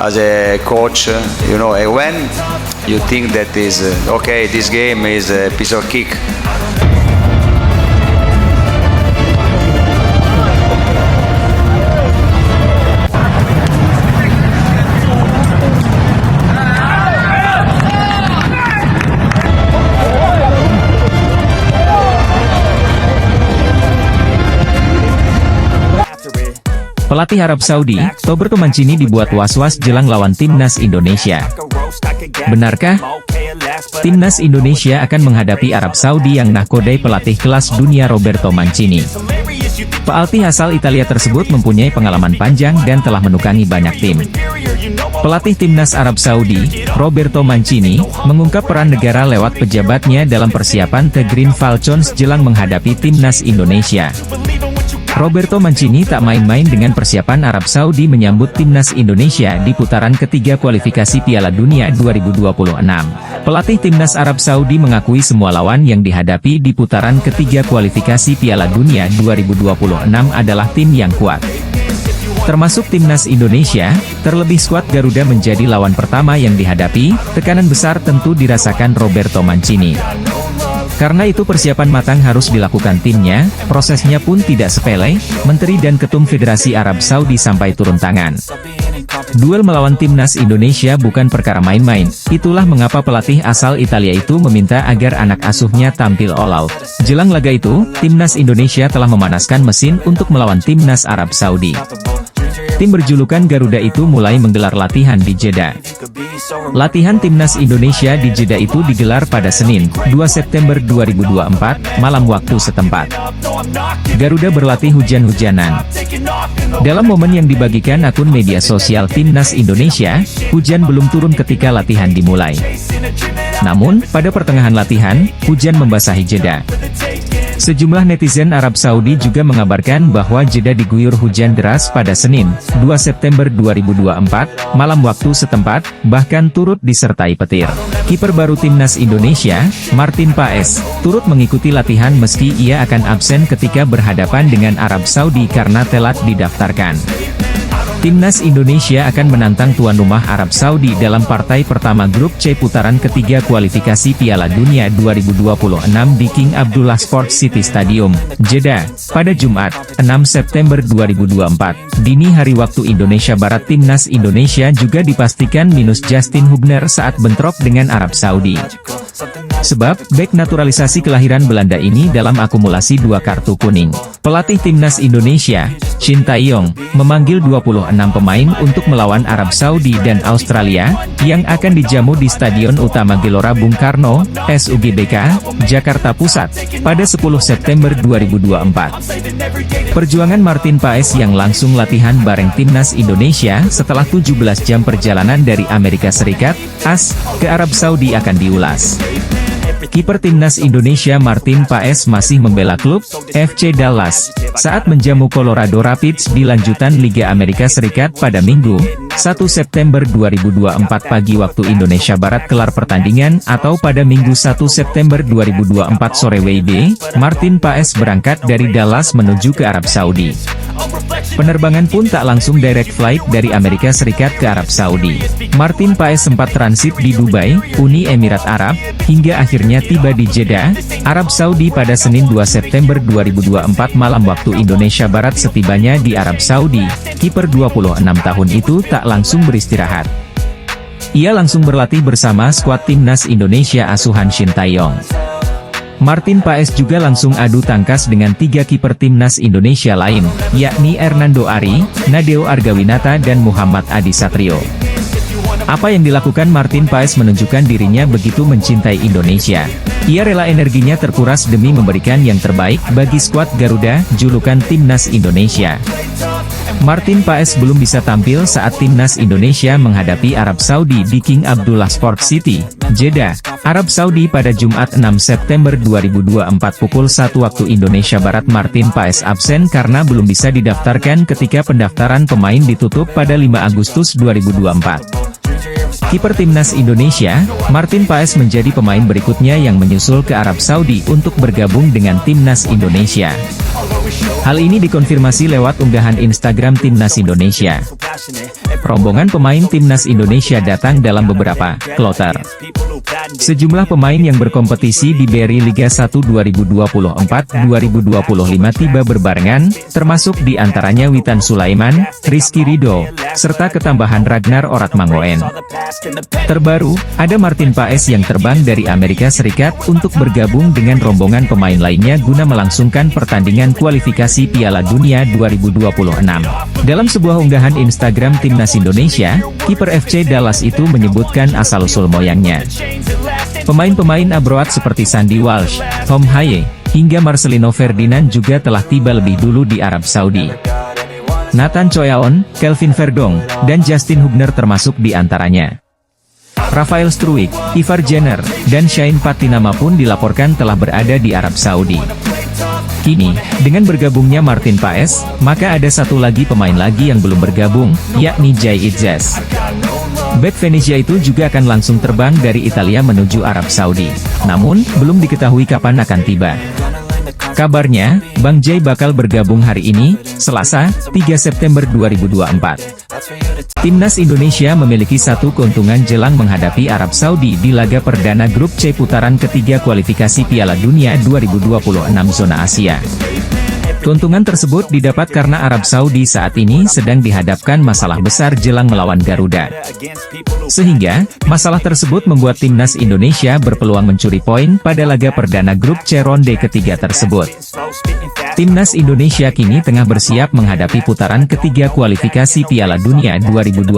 as a coach, when you think that is okay, this game is a piece of cake. Pelatih Arab Saudi, Roberto Mancini dibuat was-was jelang lawan timnas Indonesia. Benarkah? Timnas Indonesia akan menghadapi Arab Saudi yang nahkodai pelatih kelas dunia Roberto Mancini. Pelatih asal Italia tersebut mempunyai pengalaman panjang dan telah menukangi banyak tim. Pelatih timnas Arab Saudi, Roberto Mancini, mengungkap peran negara lewat pejabatnya dalam persiapan The Green Falcons jelang menghadapi timnas Indonesia. Roberto Mancini tak main-main dengan persiapan Arab Saudi menyambut timnas Indonesia di putaran ketiga kualifikasi Piala Dunia 2026. Pelatih timnas Arab Saudi mengakui semua lawan yang dihadapi di putaran ketiga kualifikasi Piala Dunia 2026 adalah tim yang kuat. Termasuk timnas Indonesia, terlebih skuad Garuda menjadi lawan pertama yang dihadapi, tekanan besar tentu dirasakan Roberto Mancini. Karena itu persiapan matang harus dilakukan timnya, prosesnya pun tidak sepele, Menteri dan Ketum Federasi Arab Saudi sampai turun tangan. Duel melawan timnas Indonesia bukan perkara main-main, itulah mengapa pelatih asal Italia itu meminta agar anak asuhnya tampil all out. Jelang laga itu, timnas Indonesia telah memanaskan mesin untuk melawan timnas Arab Saudi. Tim berjulukan Garuda itu mulai menggelar latihan di Jeddah. Latihan timnas Indonesia di Jeddah itu digelar pada Senin, 2 September 2024, malam waktu setempat. Garuda berlatih hujan-hujanan. Dalam momen yang dibagikan akun media sosial timnas Indonesia, hujan belum turun ketika latihan dimulai. Namun, pada pertengahan latihan, hujan membasahi Jeddah. Sejumlah netizen Arab Saudi juga mengabarkan bahwa Jeddah diguyur hujan deras pada Senin, 2 September 2024, malam waktu setempat, bahkan turut disertai petir. Kiper baru timnas Indonesia, Martin Paes, turut mengikuti latihan meski ia akan absen ketika berhadapan dengan Arab Saudi karena telat didaftarkan. Timnas Indonesia akan menantang tuan rumah Arab Saudi dalam partai pertama grup C putaran ketiga kualifikasi Piala Dunia 2026 di King Abdullah Sports City Stadium, Jeddah, pada Jumat, 6 September 2024. Dini hari waktu Indonesia Barat timnas Indonesia juga dipastikan minus Justin Hubner saat bentrok dengan Arab Saudi. Sebab, bek naturalisasi kelahiran Belanda ini dalam akumulasi 2 kartu kuning. Pelatih timnas Indonesia, Shin Tae-yong, memanggil 26 pemain untuk melawan Arab Saudi dan Australia, yang akan dijamu di Stadion Utama Gelora Bung Karno, SUGBK, Jakarta Pusat, pada 10 September 2024. Perjuangan Martin Paes yang langsung latihan bareng timnas Indonesia setelah 17 jam perjalanan dari Amerika Serikat, ke Arab Saudi akan diulas. Kiper timnas Indonesia Martin Paes masih membela klub FC Dallas saat menjamu Colorado Rapids di lanjutan Liga Amerika Serikat pada Minggu, 1 September 2024 pagi waktu Indonesia Barat kelar pertandingan atau pada Minggu 1 September 2024 sore WIB, Martin Paes berangkat dari Dallas menuju ke Arab Saudi. Penerbangan pun tak langsung direct flight dari Amerika Serikat ke Arab Saudi. Martin Paes sempat transit di Dubai, Uni Emirat Arab, hingga akhirnya tiba di Jeddah, Arab Saudi pada Senin 2 September 2024 malam waktu Indonesia Barat. Setibanya di Arab Saudi, kiper 26 tahun itu tak langsung beristirahat. Ia langsung berlatih bersama skuad timnas Indonesia asuhan Shin Tae-yong. Martin Paes juga langsung adu tangkas dengan 3 kiper timnas Indonesia lain, yakni Hernando Ari, Nadeo Argawinata dan Muhammad Adi Satrio. Apa yang dilakukan Martin Paes menunjukkan dirinya begitu mencintai Indonesia. Ia rela energinya terkuras demi memberikan yang terbaik bagi skuad Garuda, julukan timnas Indonesia. Martin Paes belum bisa tampil saat timnas Indonesia menghadapi Arab Saudi di King Abdullah Sports City, Jeddah, Arab Saudi pada Jumat 6 September 2024 pukul 1 waktu Indonesia Barat. Martin Paes absen karena belum bisa didaftarkan ketika pendaftaran pemain ditutup pada 5 Agustus 2024. Kiper timnas Indonesia, Martin Paes menjadi pemain berikutnya yang menyusul ke Arab Saudi untuk bergabung dengan timnas Indonesia. Hal ini dikonfirmasi lewat unggahan Instagram Timnas Indonesia. Rombongan pemain Timnas Indonesia datang dalam beberapa kloter. Sejumlah pemain yang berkompetisi di BRI Liga 1 2024-2025 tiba berbarengan, termasuk di antaranya Witan Sulaiman, Rizky Ridho, serta ketambahan Ragnar Oratmangoen. Terbaru, ada Martin Paes yang terbang dari Amerika Serikat untuk bergabung dengan rombongan pemain lainnya guna melangsungkan pertandingan kualifikasi Piala Dunia 2026. Dalam sebuah unggahan Instagram Timnas Indonesia, kiper FC Dallas itu menyebutkan asal-usul moyangnya. Pemain-pemain abroad seperti Sandy Walsh, Tom Haye, hingga Marcelino Ferdinand juga telah tiba lebih dulu di Arab Saudi. Nathan Choyaon, Kelvin Verdong, dan Justin Hubner termasuk di antaranya. Rafael Struijk, Ivar Jenner, dan Shane Patinama pun dilaporkan telah berada di Arab Saudi. Kini, dengan bergabungnya Martin Paes, maka ada satu lagi pemain lagi yang belum bergabung, yakni Jay Itzes. Bek Venezia itu juga akan langsung terbang dari Italia menuju Arab Saudi. Namun, belum diketahui kapan akan tiba. Kabarnya, Bang Jay bakal bergabung hari ini, Selasa, 3 September 2024. Timnas Indonesia memiliki satu keuntungan jelang menghadapi Arab Saudi di laga perdana grup C putaran ketiga kualifikasi Piala Dunia 2026 zona Asia. Keuntungan tersebut didapat karena Arab Saudi saat ini sedang dihadapkan masalah besar jelang melawan Garuda. Sehingga, masalah tersebut membuat Timnas Indonesia berpeluang mencuri poin pada laga perdana grup C ronde ketiga tersebut. Timnas Indonesia kini tengah bersiap menghadapi putaran ketiga kualifikasi Piala Dunia 2026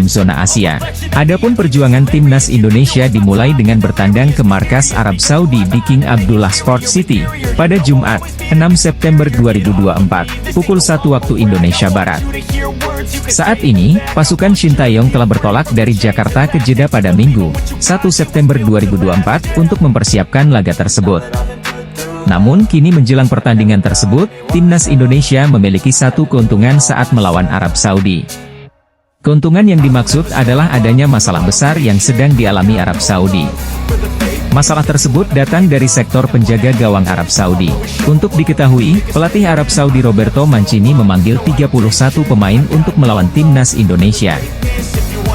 zona Asia. Adapun perjuangan Timnas Indonesia dimulai dengan bertandang ke markas Arab Saudi di King Abdullah Sport City, pada Jumat, 6 September 2024, pukul 1 waktu Indonesia Barat. Saat ini, pasukan Shin Taeyong telah bertolak dari Jakarta ke Jeddah pada Minggu, 1 September 2024, untuk mempersiapkan laga tersebut. Namun kini menjelang pertandingan tersebut, Timnas Indonesia memiliki satu keuntungan saat melawan Arab Saudi. Keuntungan yang dimaksud adalah adanya masalah besar yang sedang dialami Arab Saudi. Masalah tersebut datang dari sektor penjaga gawang Arab Saudi. Untuk diketahui, pelatih Arab Saudi Roberto Mancini memanggil 31 pemain untuk melawan Timnas Indonesia.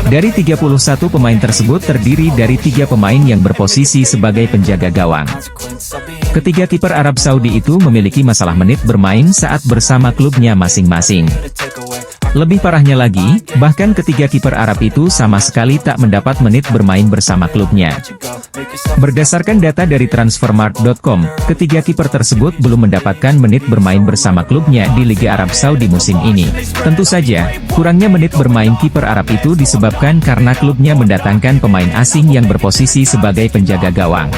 Dari 31 pemain tersebut terdiri dari 3 pemain yang berposisi sebagai penjaga gawang. Ketiga kiper Arab Saudi itu memiliki masalah menit bermain saat bersama klubnya masing-masing. Lebih parahnya lagi, bahkan ketiga kiper Arab itu sama sekali tak mendapat menit bermain bersama klubnya. Berdasarkan data dari Transfermarkt.com, ketiga kiper tersebut belum mendapatkan menit bermain bersama klubnya di Liga Arab Saudi musim ini. Tentu saja, kurangnya menit bermain kiper Arab itu disebabkan karena klubnya mendatangkan pemain asing yang berposisi sebagai penjaga gawang.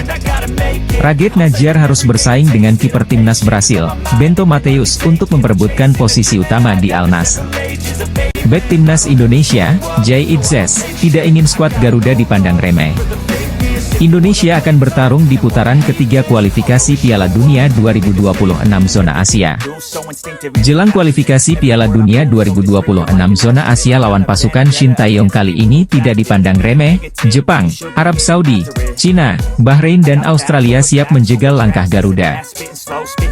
Raget Najar harus bersaing dengan kiper timnas Brasil, Bento Mateus, untuk memperebutkan posisi utama di Al Nassr. Bek timnas Indonesia, Jay Itzes, tidak ingin skuad Garuda dipandang remeh. Indonesia akan bertarung di putaran ketiga kualifikasi Piala Dunia 2026 zona Asia. Jelang kualifikasi Piala Dunia 2026 zona Asia lawan pasukan Shin Taeyong kali ini tidak dipandang remeh. Jepang, Arab Saudi, Cina, Bahrain dan Australia siap menjegal langkah Garuda.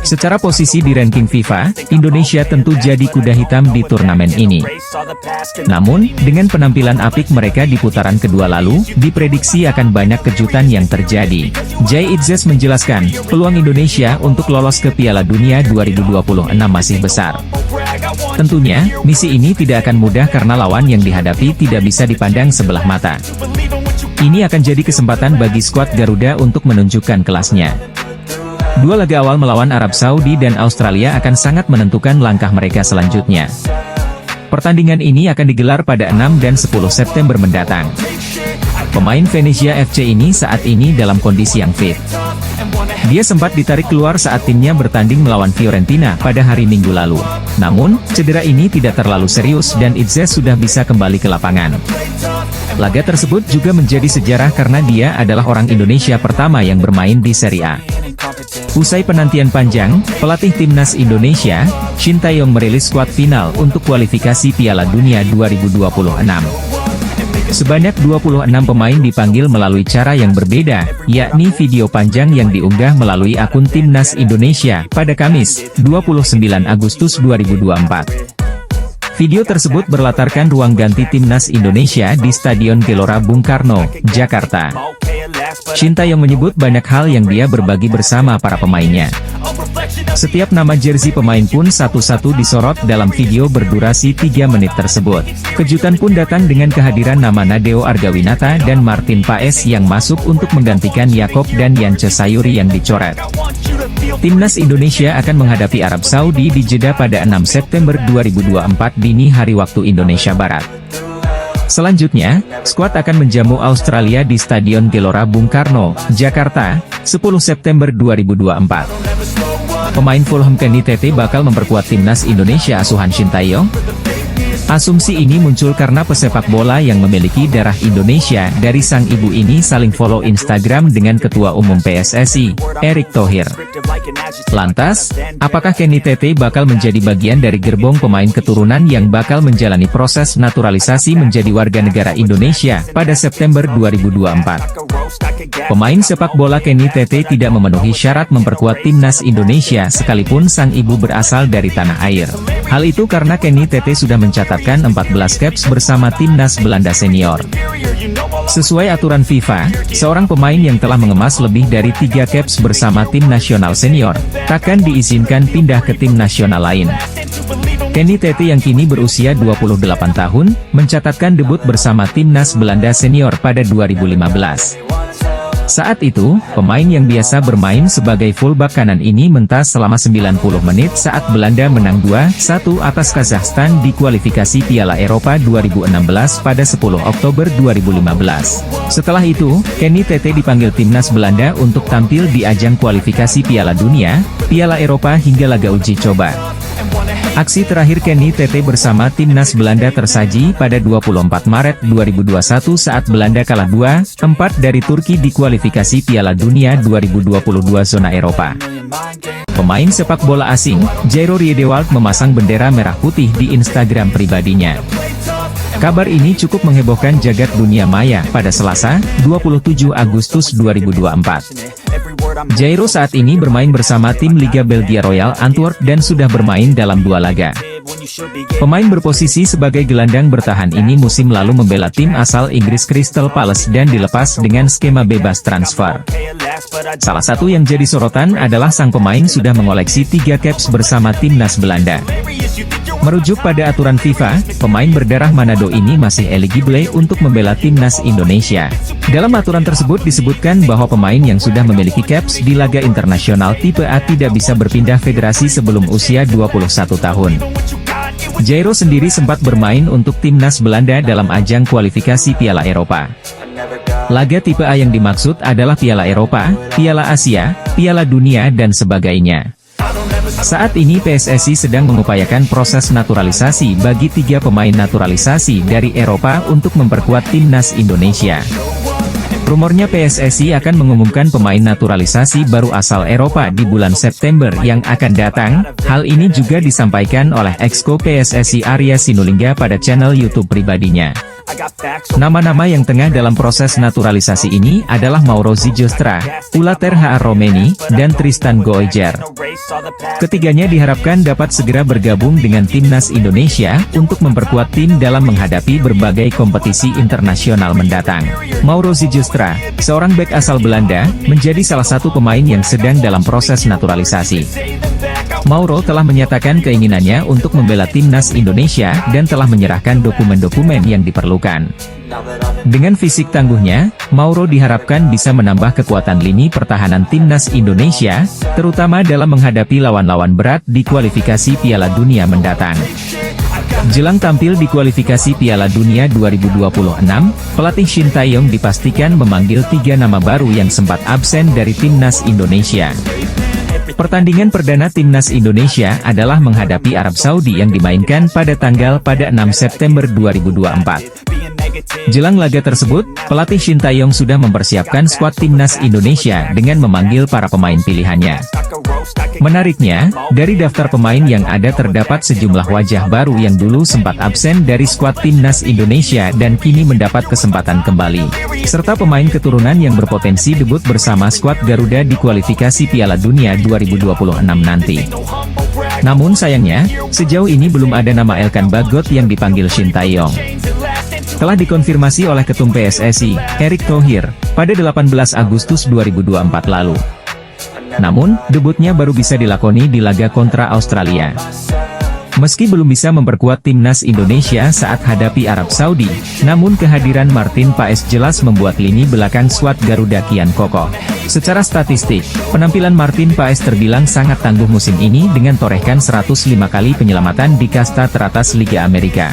Secara posisi di ranking FIFA, Indonesia tentu jadi kuda hitam di turnamen ini. Namun, dengan penampilan apik mereka di putaran kedua lalu, diprediksi akan banyak kejutan yang terjadi. Jay Itzes menjelaskan, peluang Indonesia untuk lolos ke Piala Dunia 2026 masih besar. Tentunya, misi ini tidak akan mudah karena lawan yang dihadapi tidak bisa dipandang sebelah mata. Ini akan jadi kesempatan bagi skuad Garuda untuk menunjukkan kelasnya. Dua laga awal melawan Arab Saudi dan Australia akan sangat menentukan langkah mereka selanjutnya. Pertandingan ini akan digelar pada 6 dan 10 September mendatang. Pemain Venezia FC ini saat ini dalam kondisi yang fit. Dia sempat ditarik keluar saat timnya bertanding melawan Fiorentina pada hari Minggu lalu. Namun, cedera ini tidak terlalu serius dan Itzes sudah bisa kembali ke lapangan. Laga tersebut juga menjadi sejarah karena dia adalah orang Indonesia pertama yang bermain di Serie A. Usai penantian panjang, pelatih timnas Indonesia, Shin Taeyong merilis skuad final untuk kualifikasi Piala Dunia 2026. Sebanyak 26 pemain dipanggil melalui cara yang berbeda, yakni video panjang yang diunggah melalui akun Timnas Indonesia pada Kamis, 29 Agustus 2024. Video tersebut berlatarkan ruang ganti Timnas Indonesia di Stadion Gelora Bung Karno, Jakarta. Shin Tae-yong menyebut banyak hal yang dia berbagi bersama para pemainnya. Setiap nama jersey pemain pun satu-satu disorot dalam video berdurasi 3 menit tersebut. Kejutan pun datang dengan kehadiran nama Nadeo Argawinata dan Martin Paes yang masuk untuk menggantikan Yakob dan Yance Sayuri yang dicoret. Timnas Indonesia akan menghadapi Arab Saudi di Jeddah pada 6 September 2024 dini hari waktu Indonesia Barat. Selanjutnya, skuad akan menjamu Australia di Stadion Gelora Bung Karno, Jakarta, 10 September 2024. Pemain Fulham Kenny Tete bakal memperkuat Timnas Indonesia asuhan Shin Tae-yong? Asumsi ini muncul karena pesepak bola yang memiliki darah Indonesia dari sang ibu ini saling follow Instagram dengan Ketua Umum PSSI, Erick Thohir. Lantas, apakah Kenny Tete bakal menjadi bagian dari gerbong pemain keturunan yang bakal menjalani proses naturalisasi menjadi warga negara Indonesia pada September 2024? Pemain sepak bola Kenny Tete tidak memenuhi syarat memperkuat Timnas Indonesia sekalipun sang ibu berasal dari tanah air. Hal itu karena Kenny Tete sudah mencatatkan 14 caps bersama Timnas Belanda senior. Sesuai aturan FIFA, seorang pemain yang telah mengemas lebih dari 3 caps bersama tim nasional senior, takkan diizinkan pindah ke tim nasional lain. Kenny Tete yang kini berusia 28 tahun, mencatatkan debut bersama Timnas Belanda senior pada 2015. Saat itu, pemain yang biasa bermain sebagai fullback kanan ini mentas selama 90 menit saat Belanda menang 2-1 atas Kazakhstan di kualifikasi Piala Eropa 2016 pada 10 Oktober 2015. Setelah itu, Kenny Tete dipanggil Timnas Belanda untuk tampil di ajang kualifikasi Piala Dunia, Piala Eropa hingga laga uji coba. Aksi terakhir Kenny Tete bersama Timnas Belanda tersaji pada 24 Maret 2021 saat Belanda kalah 2-4 dari Turki di kualifikasi Piala Dunia 2022 zona Eropa. Pemain sepak bola asing, Jairo Riedewald memasang bendera merah putih di Instagram pribadinya. Kabar ini cukup menghebohkan jagat dunia maya pada Selasa, 27 Agustus 2024. Jairo saat ini bermain bersama tim Liga Belgia Royal Antwerp dan sudah bermain dalam 2 laga. Pemain berposisi sebagai gelandang bertahan ini musim lalu membela tim asal Inggris Crystal Palace dan dilepas dengan skema bebas transfer. Salah satu yang jadi sorotan adalah sang pemain sudah mengoleksi 3 caps bersama Timnas Belanda. Merujuk pada aturan FIFA, pemain berdarah Manado ini masih eligible untuk membela Timnas Indonesia. Dalam aturan tersebut disebutkan bahwa pemain yang sudah memiliki caps di laga internasional tipe A tidak bisa berpindah federasi sebelum usia 21 tahun. Jairo sendiri sempat bermain untuk Timnas Belanda dalam ajang kualifikasi Piala Eropa. Laga tipe A yang dimaksud adalah Piala Eropa, Piala Asia, Piala Dunia dan sebagainya. Saat ini PSSI sedang mengupayakan proses naturalisasi bagi 3 pemain naturalisasi dari Eropa untuk memperkuat Timnas Indonesia. Rumornya PSSI akan mengumumkan pemain naturalisasi baru asal Eropa di bulan September yang akan datang. Hal ini juga disampaikan oleh Exco PSSI Arya Sinulinga pada channel YouTube pribadinya. Nama-nama yang tengah dalam proses naturalisasi ini adalah Mauro Zijostra, Ulater H.R. Romeni, dan Tristan Goejer. Ketiganya diharapkan dapat segera bergabung dengan Timnas Indonesia untuk memperkuat tim dalam menghadapi berbagai kompetisi internasional mendatang. Mauro Zijostra, seorang bek asal Belanda, menjadi salah satu pemain yang sedang dalam proses naturalisasi. Mauro telah menyatakan keinginannya untuk membela Timnas Indonesia dan telah menyerahkan dokumen-dokumen yang diperlukan. Dengan fisik tangguhnya, Mauro diharapkan bisa menambah kekuatan lini pertahanan Timnas Indonesia, terutama dalam menghadapi lawan-lawan berat di kualifikasi Piala Dunia mendatang. Jelang tampil di kualifikasi Piala Dunia 2026, pelatih Shin Tae-yong dipastikan memanggil 3 nama baru yang sempat absen dari Timnas Indonesia. Pertandingan perdana Timnas Indonesia adalah menghadapi Arab Saudi yang dimainkan pada 6 September 2024. Jelang laga tersebut, pelatih Shin Tae-yong sudah mempersiapkan skuad Timnas Indonesia dengan memanggil para pemain pilihannya. Menariknya, dari daftar pemain yang ada terdapat sejumlah wajah baru yang dulu sempat absen dari skuad timnas Indonesia dan kini mendapat kesempatan kembali. Serta pemain keturunan yang berpotensi debut bersama skuad Garuda di kualifikasi Piala Dunia 2026 nanti. Namun sayangnya, sejauh ini belum ada nama Elkan Bagot yang dipanggil Shin Tae-yong. Telah dikonfirmasi oleh Ketum PSSI, Erick Thohir, pada 18 Agustus 2024 lalu. Namun, debutnya baru bisa dilakoni di laga kontra Australia. Meski belum bisa memperkuat timnas Indonesia saat hadapi Arab Saudi, namun kehadiran Martin Paes jelas membuat lini belakang skuad Garuda kian kokoh. Secara statistik, penampilan Martin Paes terbilang sangat tangguh musim ini dengan torehkan 105 kali penyelamatan di kasta teratas Liga Amerika.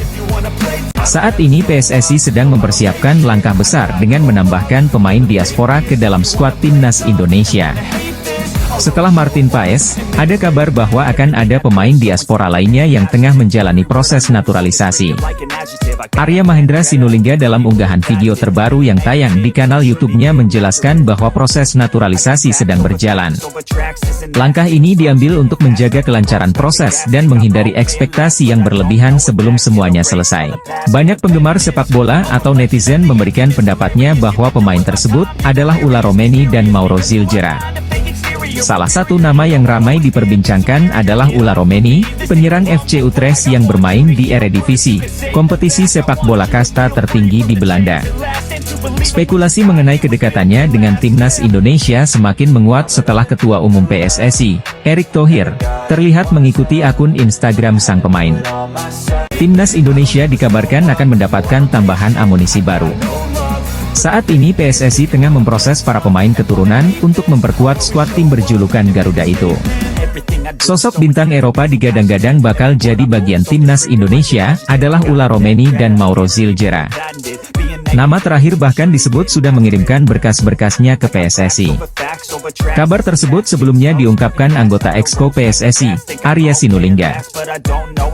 Saat ini PSSI sedang mempersiapkan langkah besar dengan menambahkan pemain diaspora ke dalam skuad timnas Indonesia. Setelah Martin Paes, ada kabar bahwa akan ada pemain diaspora lainnya yang tengah menjalani proses naturalisasi. Arya Mahendra Sinulinga dalam unggahan video terbaru yang tayang di kanal YouTube-nya menjelaskan bahwa proses naturalisasi sedang berjalan. Langkah ini diambil untuk menjaga kelancaran proses dan menghindari ekspektasi yang berlebihan sebelum semuanya selesai. Banyak penggemar sepak bola atau netizen memberikan pendapatnya bahwa pemain tersebut adalah Ula Romeni dan Mauro Zilgera. Salah satu nama yang ramai diperbincangkan adalah Ula Romeni, penyerang FC Utrecht yang bermain di Eredivisie, kompetisi sepak bola kasta tertinggi di Belanda. Spekulasi mengenai kedekatannya dengan timnas Indonesia semakin menguat setelah Ketua Umum PSSI, Erick Thohir, terlihat mengikuti akun Instagram sang pemain. Timnas Indonesia dikabarkan akan mendapatkan tambahan amunisi baru. Saat ini PSSI tengah memproses para pemain keturunan untuk memperkuat skuad tim berjulukan Garuda itu. Sosok bintang Eropa digadang-gadang bakal jadi bagian timnas Indonesia adalah Ula Romeni dan Mauro Zilgera. Nama terakhir bahkan disebut sudah mengirimkan berkas-berkasnya ke PSSI. Kabar tersebut sebelumnya diungkapkan anggota Exco PSSI, Arya Sinulinga.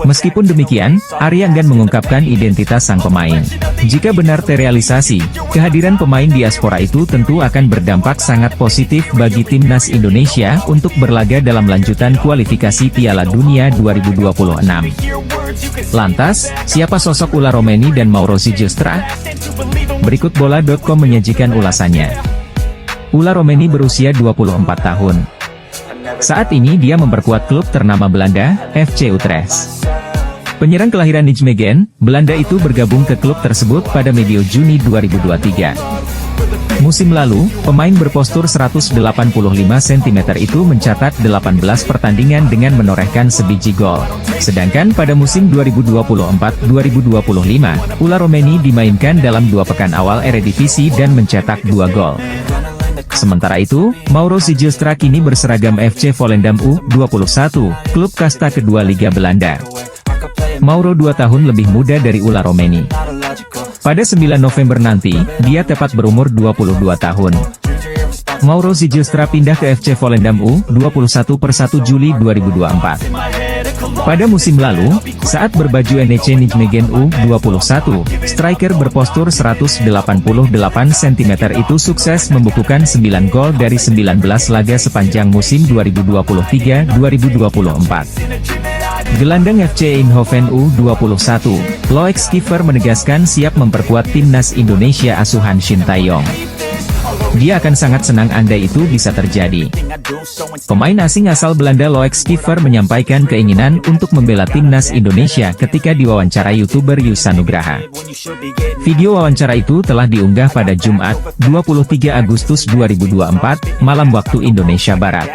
Meskipun demikian, Arya enggan mengungkapkan identitas sang pemain. Jika benar terrealisasi, kehadiran pemain diaspora itu tentu akan berdampak sangat positif bagi timnas Indonesia untuk berlaga dalam lanjutan kualifikasi Piala Dunia 2026. Lantas, siapa sosok Ula Romeni dan Mauro Zilgera? Berikut bola.com menyajikan ulasannya. Ula Romeni berusia 24 tahun. Saat ini dia memperkuat klub ternama Belanda, FC Utrecht. Penyerang kelahiran Nijmegen, Belanda itu bergabung ke klub tersebut pada medio Juni 2023. Musim lalu, pemain berpostur 185 cm itu mencatat 18 pertandingan dengan menorehkan sebiji gol. Sedangkan pada musim 2024-2025, Ula Romeni dimainkan dalam 2 pekan awal Eredivisie dan mencetak 2 gol. Sementara itu, Mauro Zilgera kini berseragam FC Volendam U21, klub kasta kedua Liga Belanda. Mauro 2 tahun lebih muda dari Ula Romeni. Pada 9 November nanti, dia tepat berumur 22 tahun. Mauro Zilgera pindah ke FC Volendam U21 per 1 Juli 2024. Pada musim lalu, saat berbaju NEC Nijmegen U21, striker berpostur 188 cm itu sukses membukukan 9 gol dari 19 laga sepanjang musim 2023-2024. Gelandang FC Eindhoven U21, Loek Schiffer menegaskan siap memperkuat timnas Indonesia asuhan Shin Tae-yong. Dia akan sangat senang andai itu bisa terjadi. Pemain asing asal Belanda Loek Schiffer menyampaikan keinginan untuk membela timnas Indonesia ketika diwawancara YouTuber Yusa Nugraha. Video wawancara itu telah diunggah pada Jumat, 23 Agustus 2024, malam waktu Indonesia Barat.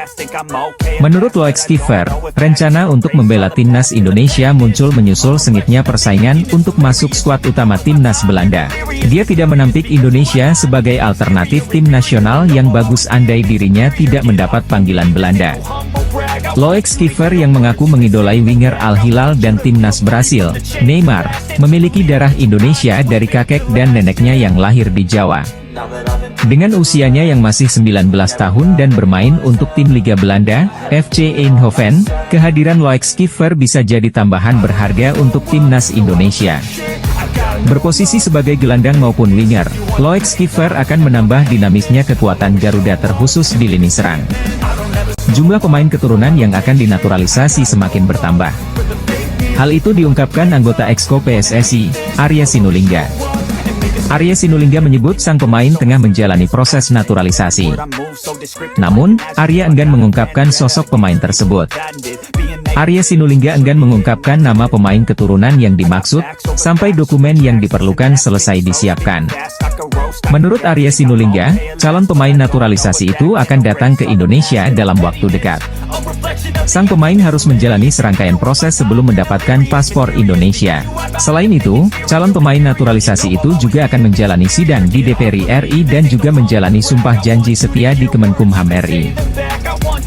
Menurut Loek Schiffer, rencana untuk membela timnas Indonesia muncul menyusul sengitnya persaingan untuk masuk skuad utama timnas Belanda. Dia tidak menampik Indonesia sebagai alternatif tim nasional yang bagus andai dirinya tidak mendapat panggilan Belanda. Loek Schiffer yang mengaku mengidolai winger Al Hilal dan timnas Brasil, Neymar, memiliki darah Indonesia dari kakek dan neneknya yang lahir di Jawa. Dengan usianya yang masih 19 tahun dan bermain untuk tim Liga Belanda, FC Eindhoven, kehadiran Loek Schiffer bisa jadi tambahan berharga untuk timnas Indonesia. Berposisi sebagai gelandang maupun winger, Loek Schiffer akan menambah dinamisnya kekuatan Garuda terkhusus di lini serang. jumlah pemain keturunan yang akan dinaturalisasi semakin bertambah. Hal itu diungkapkan anggota Exco PSSI, Arya Sinulinga. Arya Sinulinga menyebut sang pemain tengah menjalani proses naturalisasi. Namun, Arya enggan mengungkapkan sosok pemain tersebut. Arya Sinulinga enggan mengungkapkan nama pemain keturunan yang dimaksud, sampai dokumen yang diperlukan selesai disiapkan. Menurut Arya Sinulinga, calon pemain naturalisasi itu akan datang ke Indonesia dalam waktu dekat. Sang pemain harus menjalani serangkaian proses sebelum mendapatkan paspor Indonesia. Selain itu, calon pemain naturalisasi itu juga akan menjalani sidang di DPR RI dan juga menjalani sumpah janji setia di Kemenkumham RI.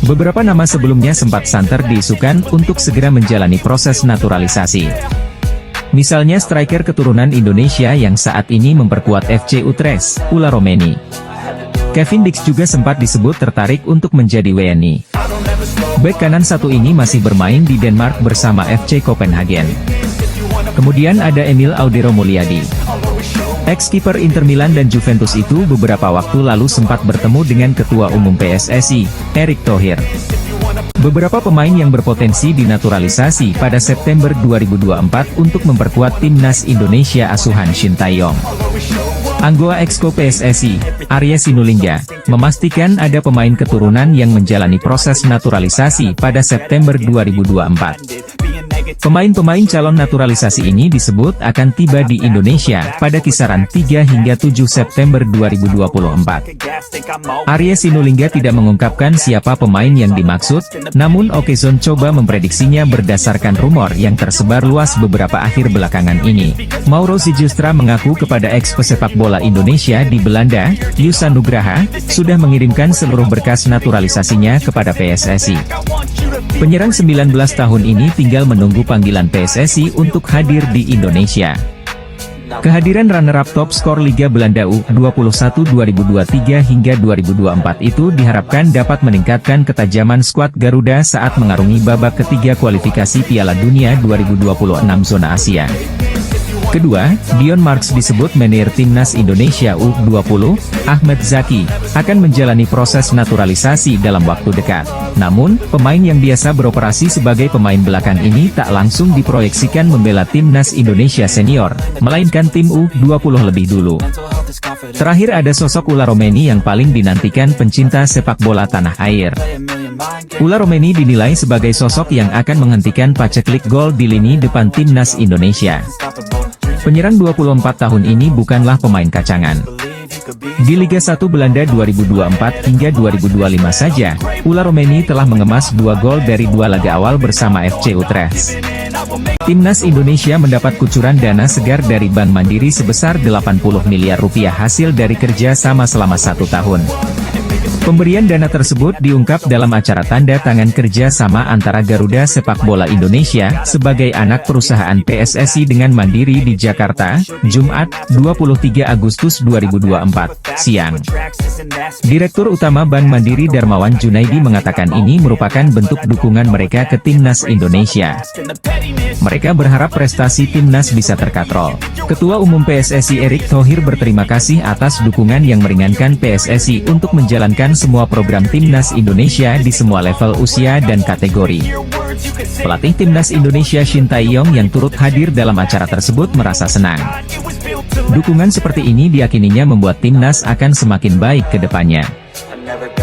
Beberapa nama sebelumnya sempat santer diisukan untuk segera menjalani proses naturalisasi. Misalnya striker keturunan Indonesia yang saat ini memperkuat FC Utrecht, Ula Romeni. Kevin Dix juga sempat disebut tertarik untuk menjadi WNI. Bek kanan satu ini masih bermain di Denmark bersama FC Copenhagen. Kemudian ada Emil Audero Mulyadi. Ex-kiper Inter Milan dan Juventus itu beberapa waktu lalu sempat bertemu dengan Ketua Umum PSSI, Erick Thohir. Beberapa pemain yang berpotensi dinaturalisasi pada September 2024 untuk memperkuat timnas Indonesia asuhan Shin Tae-yong. Anggota Exco PSSI, Arya Sinulinga, memastikan ada pemain keturunan yang menjalani proses naturalisasi pada September 2024. Pemain-pemain calon naturalisasi ini disebut akan tiba di Indonesia pada kisaran 3 hingga 7 September 2024. Arya Sinulinga tidak mengungkapkan siapa pemain yang dimaksud, namun Okezone coba memprediksinya berdasarkan rumor yang tersebar luas beberapa akhir belakangan ini. Mauro Sijustra mengaku kepada ex-pesepak bola Indonesia di Belanda, Yusa Nugraha, sudah mengirimkan seluruh berkas naturalisasinya kepada PSSI. Penyerang 19 tahun ini tinggal menunggu panggilan PSSI untuk hadir di Indonesia. Kehadiran runner-up top skor Liga Belanda U21 2023 hingga 2024 itu diharapkan dapat meningkatkan ketajaman skuad Garuda saat mengarungi babak ketiga kualifikasi Piala Dunia 2026 zona Asia. Kedua, Dion Marks disebut manajer timnas Indonesia U20, Ahmed Zaki, akan menjalani proses naturalisasi dalam waktu dekat. Namun, pemain yang biasa beroperasi sebagai pemain belakang ini tak langsung diproyeksikan membela timnas Indonesia senior, melainkan tim U20 lebih dulu. Terakhir ada sosok Ula Romeni yang paling dinantikan pencinta sepak bola tanah air. Ula Romeni dinilai sebagai sosok yang akan menghentikan paceklik gol di lini depan timnas Indonesia. Penyerang 24 tahun ini bukanlah pemain kacangan. Di Liga 1 Belanda 2024 hingga 2025 saja, Ula Romeni telah mengemas 2 gol dari 2 laga awal bersama FC Utrecht. Timnas Indonesia mendapat kucuran dana segar dari Bank Mandiri sebesar 80 miliar rupiah hasil dari kerja sama selama 1 tahun. Pemberian dana tersebut diungkap dalam acara tanda tangan kerja sama antara Garuda Sepak Bola Indonesia sebagai anak perusahaan PSSI dengan Mandiri di Jakarta, Jumat, 23 Agustus 2024, siang. Direktur Utama Bank Mandiri Darmawan Junaidi mengatakan ini merupakan bentuk dukungan mereka ke timnas Indonesia. Mereka berharap prestasi timnas bisa terkatrol. Ketua Umum PSSI Erick Thohir berterima kasih atas dukungan yang meringankan PSSI untuk menjalankan semua program timnas Indonesia di semua level usia dan kategori. Pelatih timnas Indonesia Shin Tae-yong yang turut hadir dalam acara tersebut merasa senang. Dukungan seperti ini diyakininya membuat timnas akan semakin baik ke depannya.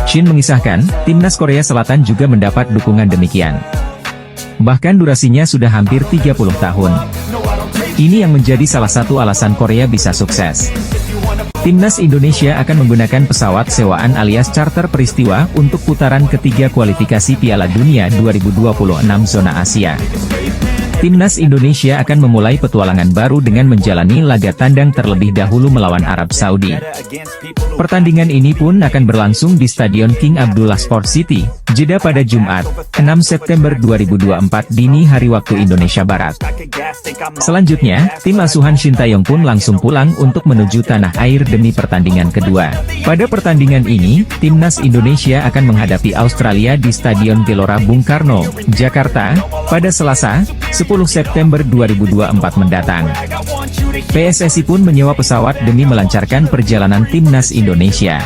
Shin mengisahkan, timnas Korea Selatan juga mendapat dukungan demikian. Bahkan durasinya sudah hampir 30 tahun. Ini yang menjadi salah satu alasan Korea bisa sukses. Timnas Indonesia akan menggunakan pesawat sewaan alias charter peristiwa untuk putaran ketiga kualifikasi Piala Dunia 2026 zona Asia. Timnas Indonesia akan memulai petualangan baru dengan menjalani laga tandang terlebih dahulu melawan Arab Saudi. Pertandingan ini pun akan berlangsung di Stadion King Abdullah Sport City, Jeddah pada Jumat, 6 September 2024 dini hari waktu Indonesia Barat. Selanjutnya, tim asuhan Shin Tae-yong pun langsung pulang untuk menuju tanah air demi pertandingan kedua. Pada pertandingan ini, timnas Indonesia akan menghadapi Australia di Stadion Gelora Bung Karno, Jakarta, pada Selasa, 10 September 2024 mendatang. PSSI pun menyewa pesawat demi melancarkan perjalanan timnas Indonesia.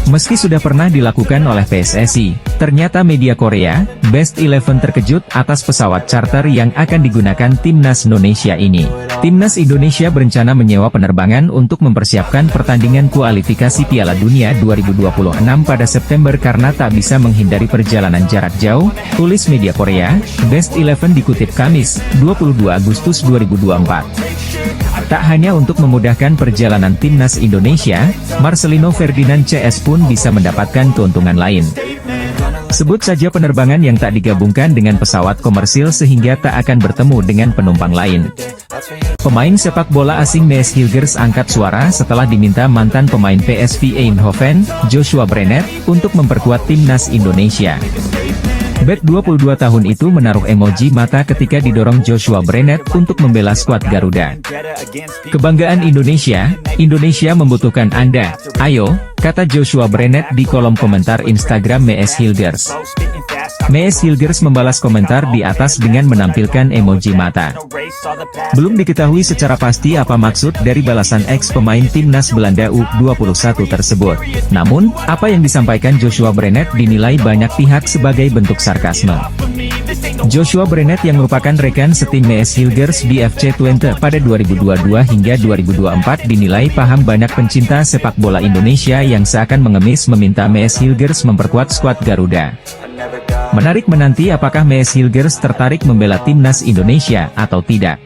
Meski sudah pernah dilakukan oleh PSSI, ternyata media Korea, Best 11 terkejut atas pesawat charter yang akan digunakan Timnas Indonesia ini. Timnas Indonesia berencana menyewa penerbangan untuk mempersiapkan pertandingan kualifikasi Piala Dunia 2026 pada September karena tak bisa menghindari perjalanan jarak jauh, tulis media Korea, Best 11 dikutip Kamis, 22 Agustus 2024. Tak hanya untuk memudahkan perjalanan Timnas Indonesia, Marcelino Ferdinand CS pun bisa mendapatkan keuntungan lain. Sebut saja penerbangan yang tak digabungkan dengan pesawat komersil sehingga tak akan bertemu dengan penumpang lain. Pemain sepak bola asing Mees Hilgers angkat suara setelah diminta mantan pemain PSV Eindhoven, Joshua Brenet, untuk memperkuat Timnas Indonesia. Bet 22 tahun itu menaruh emoji mata ketika didorong Joshua Brenet untuk membela skuad Garuda. Kebanggaan Indonesia, Indonesia membutuhkan Anda, ayo, kata Joshua Brenet di kolom komentar Instagram Mees Hilgers. Mees Hilgers membalas komentar di atas dengan menampilkan emoji mata. Belum diketahui secara pasti apa maksud dari balasan ex-pemain Timnas Belanda U21 tersebut. Namun, apa yang disampaikan Joshua Brenet dinilai banyak pihak sebagai bentuk sarkasme. Joshua Brenet yang merupakan rekan setim Mees Hilgers di FC Twente pada 2022 hingga 2024 dinilai paham banyak pencinta sepak bola Indonesia yang seakan mengemis meminta Mees Hilgers memperkuat skuad Garuda. Menarik menanti apakah Mees Hilgers tertarik membela Timnas Indonesia atau tidak.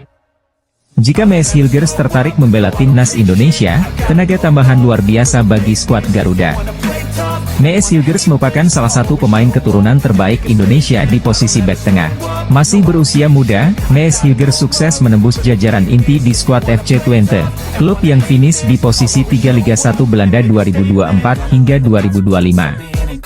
Jika Mees Hilgers tertarik membela Timnas Indonesia, tenaga tambahan luar biasa bagi skuad Garuda. Mees Hilgers merupakan salah satu pemain keturunan terbaik Indonesia di posisi bek tengah. Masih berusia muda, Mees Hilgers sukses menembus jajaran inti di skuad FC Twente, klub yang finish di posisi 3 Liga 1 Belanda 2024 hingga 2025.